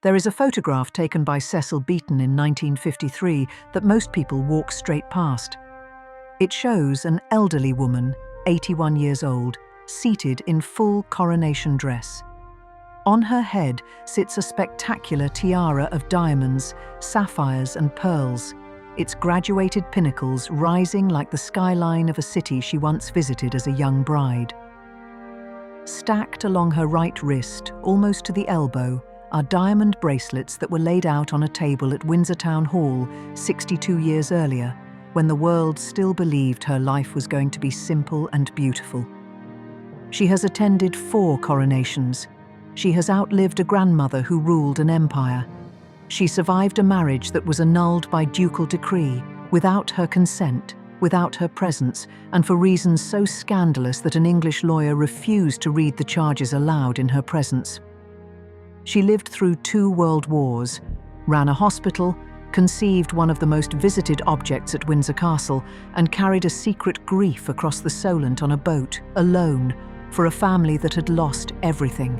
There is a photograph taken by Cecil Beaton in 1953 that most people walk straight past. It shows an elderly woman, 81 years old, seated in full coronation dress. On her head sits a spectacular tiara of diamonds, sapphires and pearls, its graduated pinnacles rising like the skyline of a city she once visited as a young bride. Stacked along her right wrist, almost to the elbow, are diamond bracelets that were laid out on a table at Windsor Town Hall 62 years earlier, when the world still believed her life was going to be simple and beautiful. She has attended 4 coronations. She has outlived a grandmother who ruled an empire. She survived a marriage that was annulled by ducal decree, without her consent, without her presence, and for reasons so scandalous that an English lawyer refused to read the charges aloud in her presence. She lived through 2 world wars, ran a hospital, conceived one of the most visited objects at Windsor Castle, and carried a secret grief across the Solent on a boat, alone, for a family that had lost everything.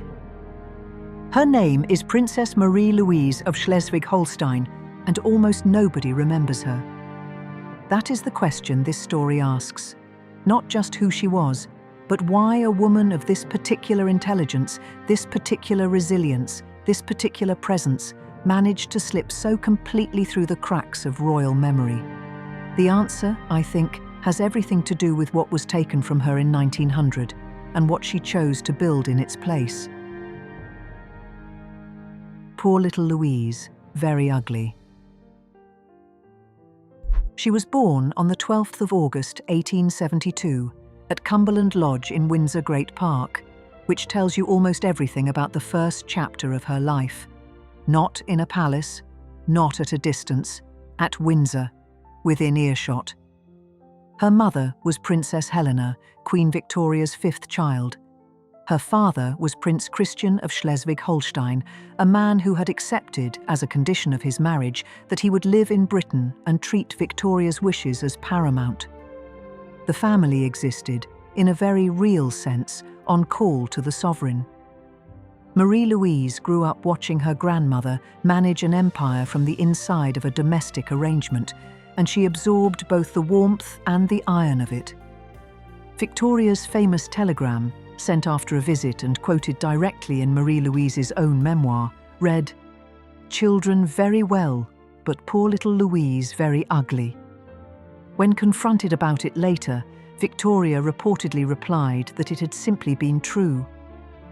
Her name is Princess Marie-Louise of Schleswig-Holstein, and almost nobody remembers her. That is the question this story asks. Not just who she was, but why a woman of this particular intelligence, this particular resilience, this particular presence managed to slip so completely through the cracks of royal memory. The answer, I think, has everything to do with what was taken from her in 1900 and what she chose to build in its place. Poor little Louise, very ugly. She was born on the 12th of August 1872 at Cumberland Lodge in Windsor Great Park, which tells you almost everything about the first chapter of her life. Not in a palace, not at a distance, at Windsor, within earshot. Her mother was Princess Helena, Queen Victoria's 5th child. Her father was Prince Christian of Schleswig-Holstein, a man who had accepted, as a condition of his marriage, that he would live in Britain and treat Victoria's wishes as paramount. The family existed, in a very real sense, on call to the sovereign. Marie-Louise grew up watching her grandmother manage an empire from the inside of a domestic arrangement, and she absorbed both the warmth and the iron of it. Victoria's famous telegram, sent after a visit and quoted directly in Marie-Louise's own memoir, read, "Children very well, but poor little Louise very ugly." When confronted about it later, Victoria reportedly replied that it had simply been true.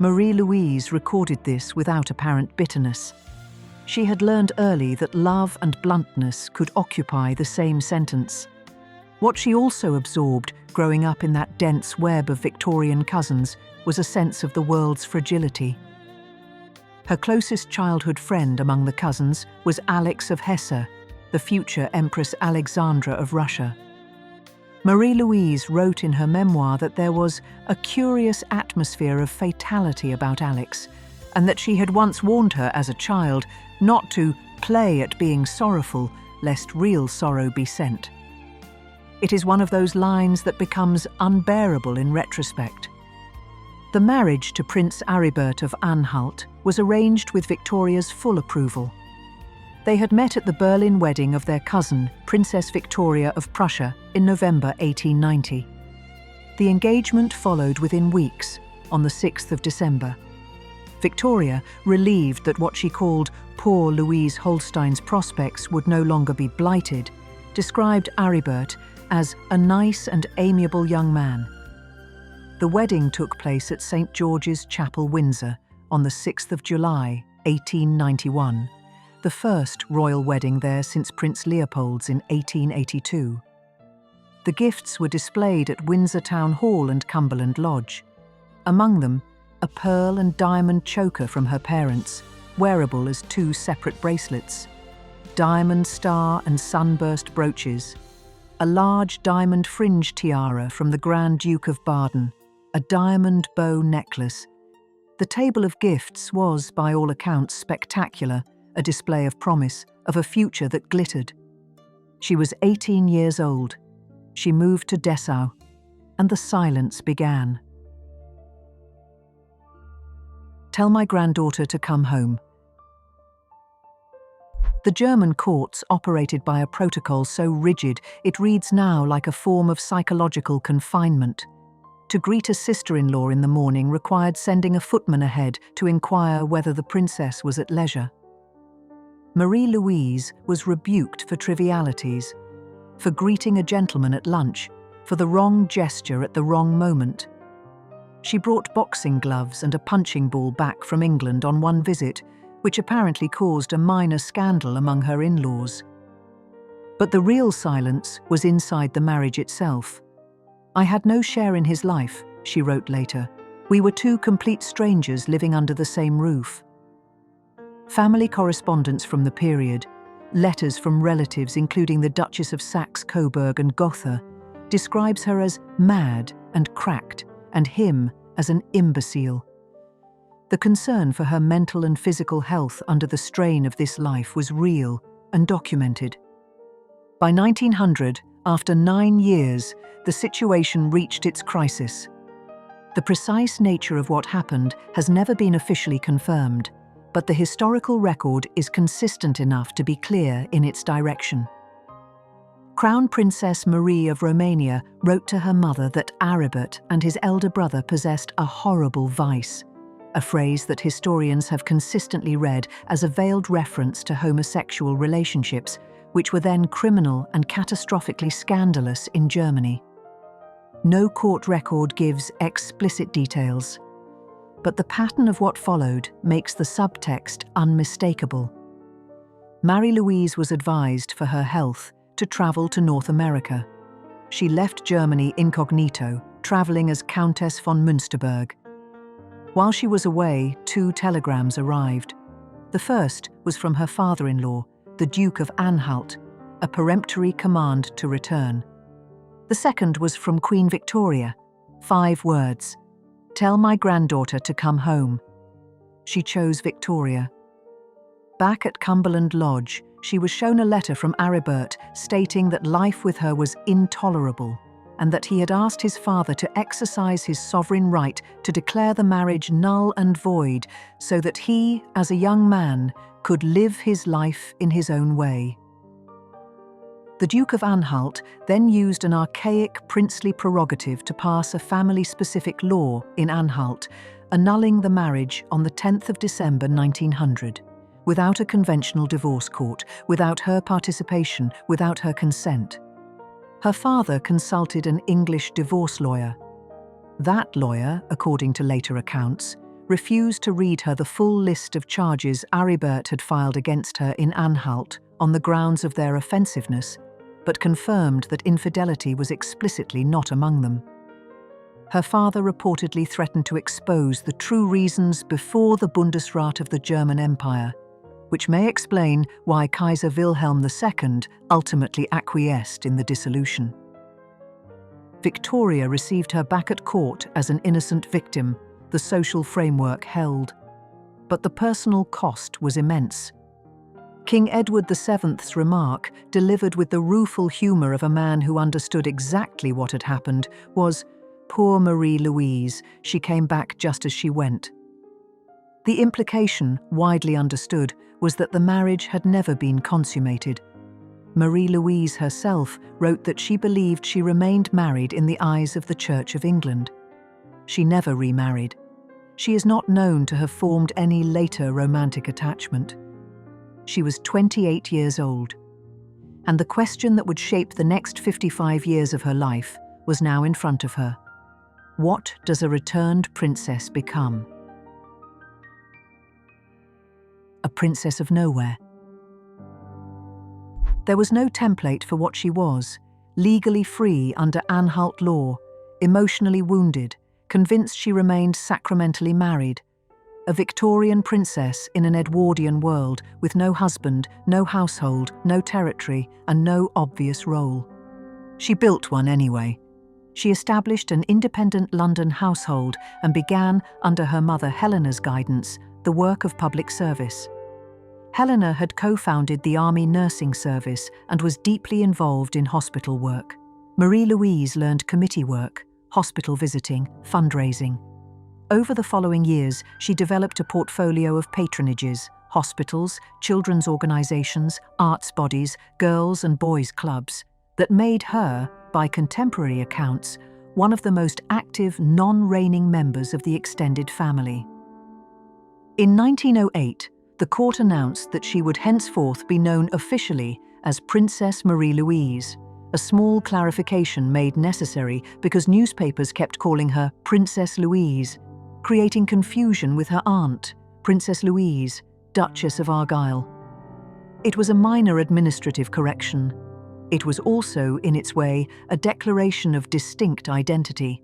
Marie-Louise recorded this without apparent bitterness. She had learned early that love and bluntness could occupy the same sentence. What she also absorbed, growing up in that dense web of Victorian cousins, was a sense of the world's fragility. Her closest childhood friend among the cousins was Alex of Hesse, the future Empress Alexandra of Russia. Marie-Louise wrote in her memoir that there was a curious atmosphere of fatality about Alex, and that she had once warned her as a child not to play at being sorrowful, lest real sorrow be sent. It is one of those lines that becomes unbearable in retrospect. The marriage to Prince Aribert of Anhalt was arranged with Victoria's full approval. They had met at the Berlin wedding of their cousin, Princess Victoria of Prussia, in November 1890. The engagement followed within weeks, on the 6th of December. Victoria, relieved that what she called poor Louise Holstein's prospects would no longer be blighted, described Aribert as a nice and amiable young man. The wedding took place at St. George's Chapel, Windsor, on the 6th of July, 1891, the first royal wedding there since Prince Leopold's in 1882. The gifts were displayed at Windsor Town Hall and Cumberland Lodge. Among them, a pearl and diamond choker from her parents, wearable as 2 separate bracelets, diamond star and sunburst brooches, a large diamond fringe tiara from the Grand Duke of Baden, a diamond bow necklace. The table of gifts was, by all accounts, spectacular, a display of promise, of a future that glittered. She was 18 years old. She moved to Dessau, and the silence began. "Tell my granddaughter to come home. The German courts operated by a protocol so rigid it reads now like a form of psychological confinement. To greet a sister-in-law in the morning required sending a footman ahead to inquire whether the princess was at leisure. Marie-Louise was rebuked for trivialities, for greeting a gentleman at lunch, for the wrong gesture at the wrong moment. She brought boxing gloves and a punching ball back from England on one visit, which apparently caused a minor scandal among her in-laws. But the real silence was inside the marriage itself. "I had no share in his life," she wrote later. "We were two complete strangers living under the same roof." Family correspondence from the period, letters from relatives including the Duchess of Saxe-Coburg and Gotha, describes her as mad and cracked, and him as an imbecile. The concern for her mental and physical health under the strain of this life was real and documented. By 1900, after 9 years, the situation reached its crisis. The precise nature of what happened has never been officially confirmed, but the historical record is consistent enough to be clear in its direction. Crown Princess Marie of Romania wrote to her mother that Aribert and his elder brother possessed a horrible vice, a phrase that historians have consistently read as a veiled reference to homosexual relationships, which were then criminal and catastrophically scandalous in Germany. No court record gives explicit details, but the pattern of what followed makes the subtext unmistakable. Marie-Louise was advised for her health to travel to North America. She left Germany incognito, traveling as Countess von Münsterberg. While she was away, 2 telegrams arrived. The first was from her father-in-law, the Duke of Anhalt, a peremptory command to return. The second was from Queen Victoria, 5 words: "Tell my granddaughter to come home." She chose Victoria. Back at Cumberland Lodge, she was shown a letter from Aribert stating that life with her was intolerable, and that he had asked his father to exercise his sovereign right to declare the marriage null and void so that he, as a young man, could live his life in his own way. The Duke of Anhalt then used an archaic princely prerogative to pass a family-specific law in Anhalt, annulling the marriage on the 10th of December 1900, without a conventional divorce court, without her participation, without her consent. Her father consulted an English divorce lawyer. That lawyer, according to later accounts, refused to read her the full list of charges Aribert had filed against her in Anhalt on the grounds of their offensiveness, but confirmed that infidelity was explicitly not among them. Her father reportedly threatened to expose the true reasons before the Bundesrat of the German Empire, which may explain why Kaiser Wilhelm II ultimately acquiesced in the dissolution. Victoria received her back at court as an innocent victim, the social framework held. But the personal cost was immense. King Edward VII's remark, delivered with the rueful humour of a man who understood exactly what had happened, was, "Poor Marie-Louise, she came back just as she went." The implication, widely understood, was that the marriage had never been consummated. Marie-Louise herself wrote that she believed she remained married in the eyes of the Church of England. She never remarried. She is not known to have formed any later romantic attachment. She was 28 years old, and the question that would shape the next 55 years of her life was now in front of her. What does a returned princess become? A princess of nowhere. There was no template for what she was, legally free under Anhalt law, emotionally wounded, convinced she remained sacramentally married, a Victorian princess in an Edwardian world with no husband, no household, no territory, and no obvious role. She built one anyway. She established an independent London household and began, under her mother Helena's guidance, the work of public service. Helena had co-founded the Army Nursing Service and was deeply involved in hospital work. Marie-Louise learned committee work, hospital visiting, fundraising. Over the following years, she developed a portfolio of patronages, hospitals, children's organizations, arts bodies, girls' and boys' clubs, that made her, by contemporary accounts, one of the most active non-reigning members of the extended family. In 1908, the court announced that she would henceforth be known officially as Princess Marie-Louise, a small clarification made necessary because newspapers kept calling her Princess Louise, creating confusion with her aunt, Princess Louise, Duchess of Argyll. It was a minor administrative correction. It was also, in its way, a declaration of distinct identity.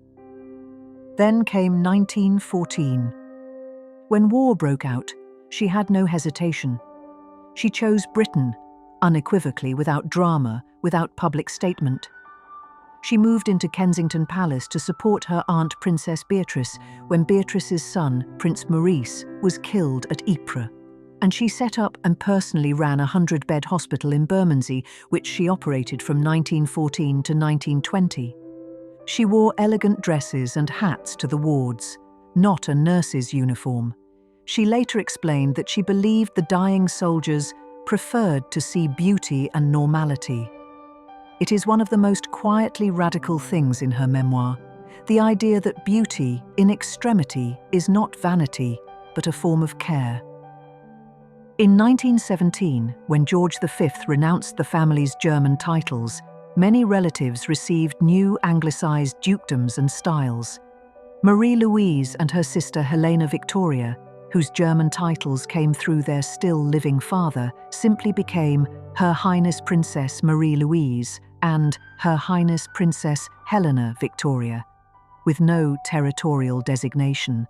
Then came 1914. When war broke out, she had no hesitation. She chose Britain, unequivocally, without drama, without public statement. She moved into Kensington Palace to support her aunt Princess Beatrice when Beatrice's son, Prince Maurice, was killed at Ypres. And she set up and personally ran a 100-bed hospital in Bermondsey, which she operated from 1914 to 1920. She wore elegant dresses and hats to the wards, not a nurse's uniform. She later explained that she believed the dying soldiers preferred to see beauty and normality. It is one of the most quietly radical things in her memoir, the idea that beauty, in extremity, is not vanity, but a form of care. In 1917, when George V renounced the family's German titles, many relatives received new anglicised dukedoms and styles. Marie-Louise and her sister Helena Victoria, whose German titles came through their still-living father, simply became Her Highness Princess Marie-Louise and Her Highness Princess Helena Victoria, with no territorial designation.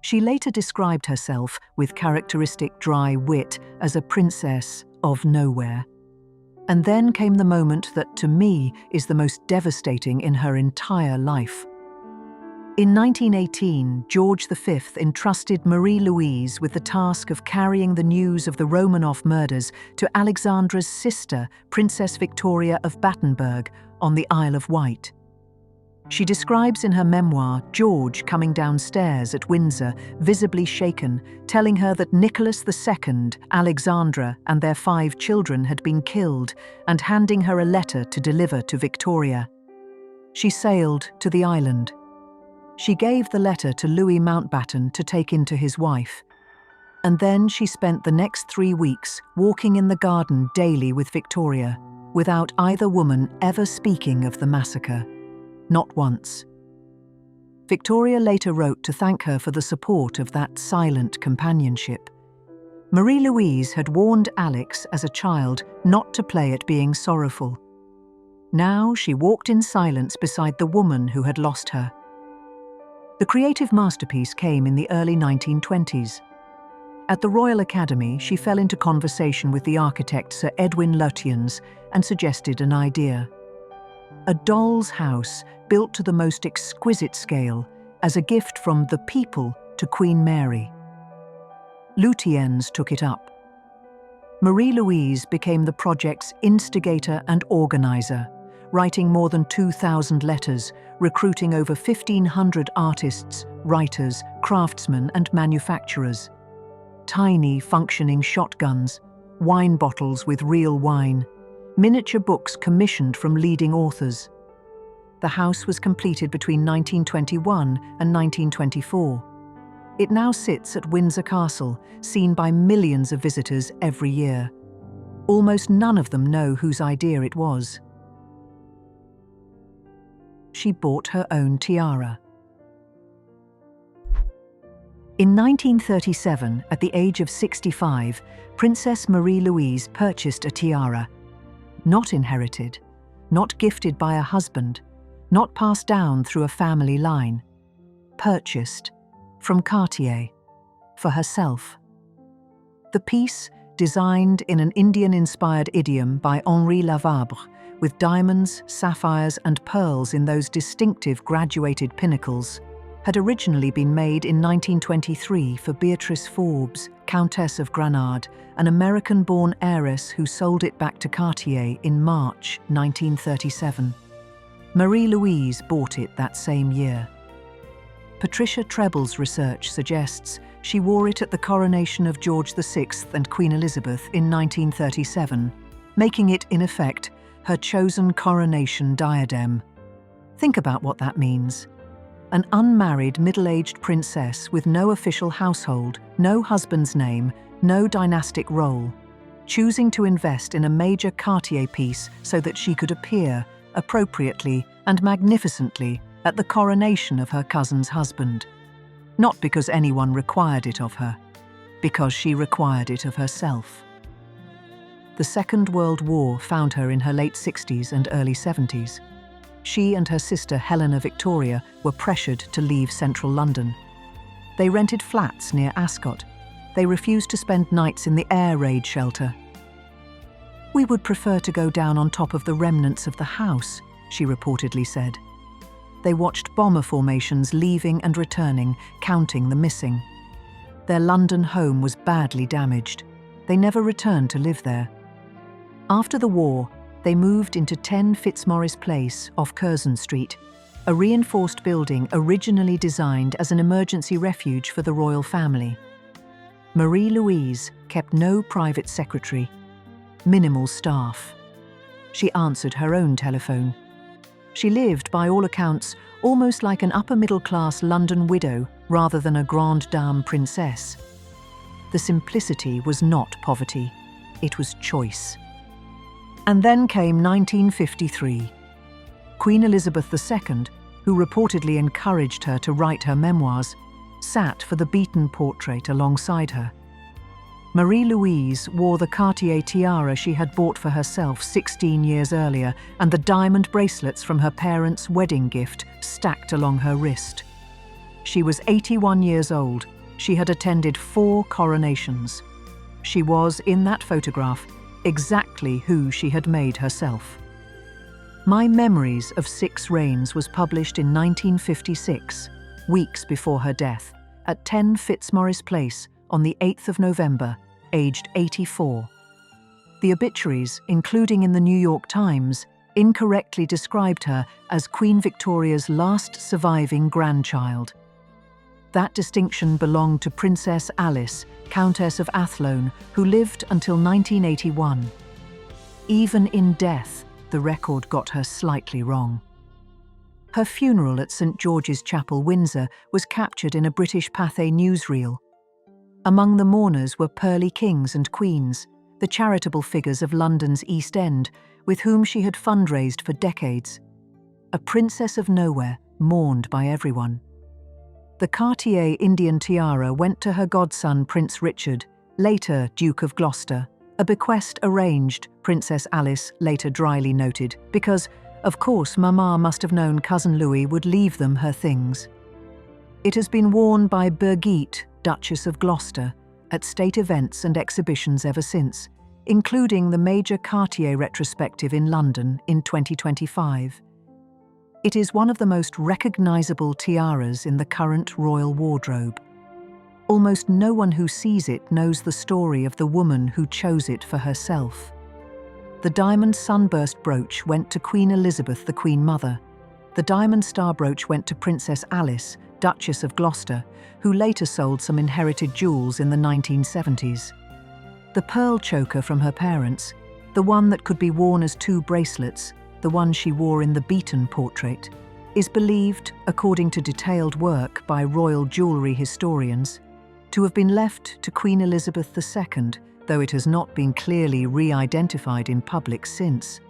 She later described herself, with characteristic dry wit, as a princess of nowhere. And then came the moment that, to me, is the most devastating in her entire life. In 1918, George V entrusted Marie-Louise with the task of carrying the news of the Romanov murders to Alexandra's sister, Princess Victoria of Battenberg, on the Isle of Wight. She describes in her memoir George coming downstairs at Windsor, visibly shaken, telling her that Nicholas II, Alexandra, and their 5 children had been killed, and handing her a letter to deliver to Victoria. She sailed to the island. She gave the letter to Louis Mountbatten to take in to his wife. And then she spent the next 3 weeks walking in the garden daily with Victoria, without either woman ever speaking of the massacre. Not once. Victoria later wrote to thank her for the support of that silent companionship. Marie-Louise had warned Alex as a child not to play at being sorrowful. Now she walked in silence beside the woman who had lost her. The creative masterpiece came in the early 1920s. At the Royal Academy, she fell into conversation with the architect Sir Edwin Lutyens and suggested an idea. A doll's house built to the most exquisite scale as a gift from the people to Queen Mary. Lutyens took it up. Marie-Louise became the project's instigator and organizer, writing more than 2,000 letters, recruiting over 1,500 artists, writers, craftsmen, and manufacturers. Tiny, functioning shotguns, wine bottles with real wine, miniature books commissioned from leading authors. The house was completed between 1921 and 1924. It now sits at Windsor Castle, seen by millions of visitors every year. Almost none of them know whose idea it was. She bought her own tiara. In 1937, at the age of 65, Princess Marie-Louise purchased a tiara. Not inherited, not gifted by a husband, not passed down through a family line. Purchased from Cartier, for herself. The piece, designed in an Indian-inspired idiom by Henri Lavabre, with diamonds, sapphires, and pearls in those distinctive graduated pinnacles, had originally been made in 1923 for Beatrice Forbes, Countess of Granade, an American-born heiress who sold it back to Cartier in March 1937. Marie-Louise bought it that same year. Patricia Treble's research suggests She wore it at the coronation of George VI and Queen Elizabeth in 1937, making it, in effect, her chosen coronation diadem. Think about what that means. An unmarried, middle-aged princess with no official household, no husband's name, no dynastic role, choosing to invest in a major Cartier piece so that she could appear, appropriately and magnificently, at the coronation of her cousin's husband. Not because anyone required it of her, because she required it of herself. The Second World War found her in her late 60s and early 70s. She and her sister Helena Victoria were pressured to leave central London. They rented flats near Ascot. They refused to spend nights in the air raid shelter. "We would prefer to go down on top of the remnants of the house," she reportedly said. They watched bomber formations leaving and returning, counting the missing. Their London home was badly damaged. They never returned to live there. After the war, they moved into 10 Fitzmaurice Place off Curzon Street, a reinforced building originally designed as an emergency refuge for the royal family. Marie-Louise kept no private secretary, minimal staff. She answered her own telephone. She lived, by all accounts, almost like an upper-middle-class London widow rather than a grande dame princess. The simplicity was not poverty, it was choice. And then came 1953. Queen Elizabeth II, who reportedly encouraged her to write her memoirs, sat for the beaten portrait alongside her. Marie-Louise wore the Cartier tiara she had bought for herself 16 years earlier and the diamond bracelets from her parents' wedding gift stacked along her wrist. She was 81 years old. She had attended 4 coronations. She was, in that photograph, exactly who she had made herself. My Memories of 6 Reigns was published in 1956, weeks before her death, at 10 Fitzmaurice Place on the 8th of November, aged 84. The obituaries, including in the New York Times, incorrectly described her as Queen Victoria's last surviving grandchild. That distinction belonged to Princess Alice, Countess of Athlone, who lived until 1981. Even in death, the record got her slightly wrong. Her funeral at St. George's Chapel, Windsor, was captured in a British Pathé newsreel. Among the mourners were pearly kings and queens, the charitable figures of London's East End, with whom she had fundraised for decades. A princess of nowhere, mourned by everyone. The Cartier Indian tiara went to her godson Prince Richard, later Duke of Gloucester, a bequest arranged, Princess Alice later dryly noted, because, of course, Mama must have known Cousin Louis would leave them her things. It has been worn by Birgitte, Duchess of Gloucester, at state events and exhibitions ever since, including the major Cartier retrospective in London in 2025. It is one of the most recognizable tiaras in the current royal wardrobe. Almost no one who sees it knows the story of the woman who chose it for herself. The diamond sunburst brooch went to Queen Elizabeth, the Queen Mother. The diamond star brooch went to Princess Alice, Duchess of Gloucester, who later sold some inherited jewels in the 1970s. The pearl choker from her parents, the one that could be worn as 2 bracelets, the one she wore in the Beaton portrait, is believed, according to detailed work by royal jewellery historians, to have been left to Queen Elizabeth II, though it has not been clearly re-identified in public since.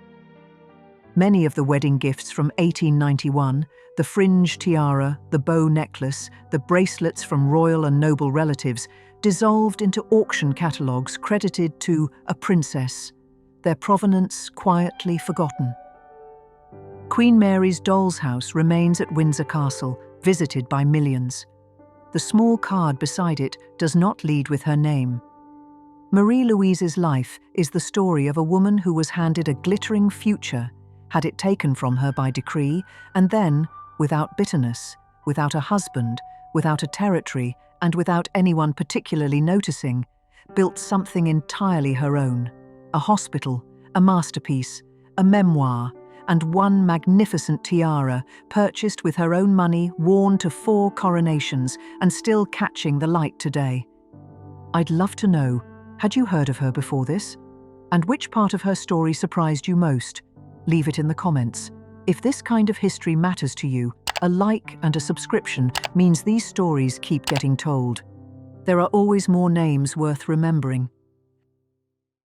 Many of the wedding gifts from 1891, the fringe tiara, the bow necklace, the bracelets from royal and noble relatives, dissolved into auction catalogues credited to a princess, their provenance quietly forgotten. Queen Mary's doll's house remains at Windsor Castle, visited by millions. The small card beside it does not lead with her name. Marie-Louise's life is the story of a woman who was handed a glittering future, had it taken from her by decree, and then, without bitterness, without a husband, without a territory, and without anyone particularly noticing, built something entirely her own: a hospital, a masterpiece, a memoir, and one magnificent tiara, purchased with her own money, worn to 4 coronations, and still catching the light today. I'd love to know, had you heard of her before this? And which part of her story surprised you most? Leave it in the comments. If this kind of history matters to you, a like and a subscription means these stories keep getting told. There are always more names worth remembering.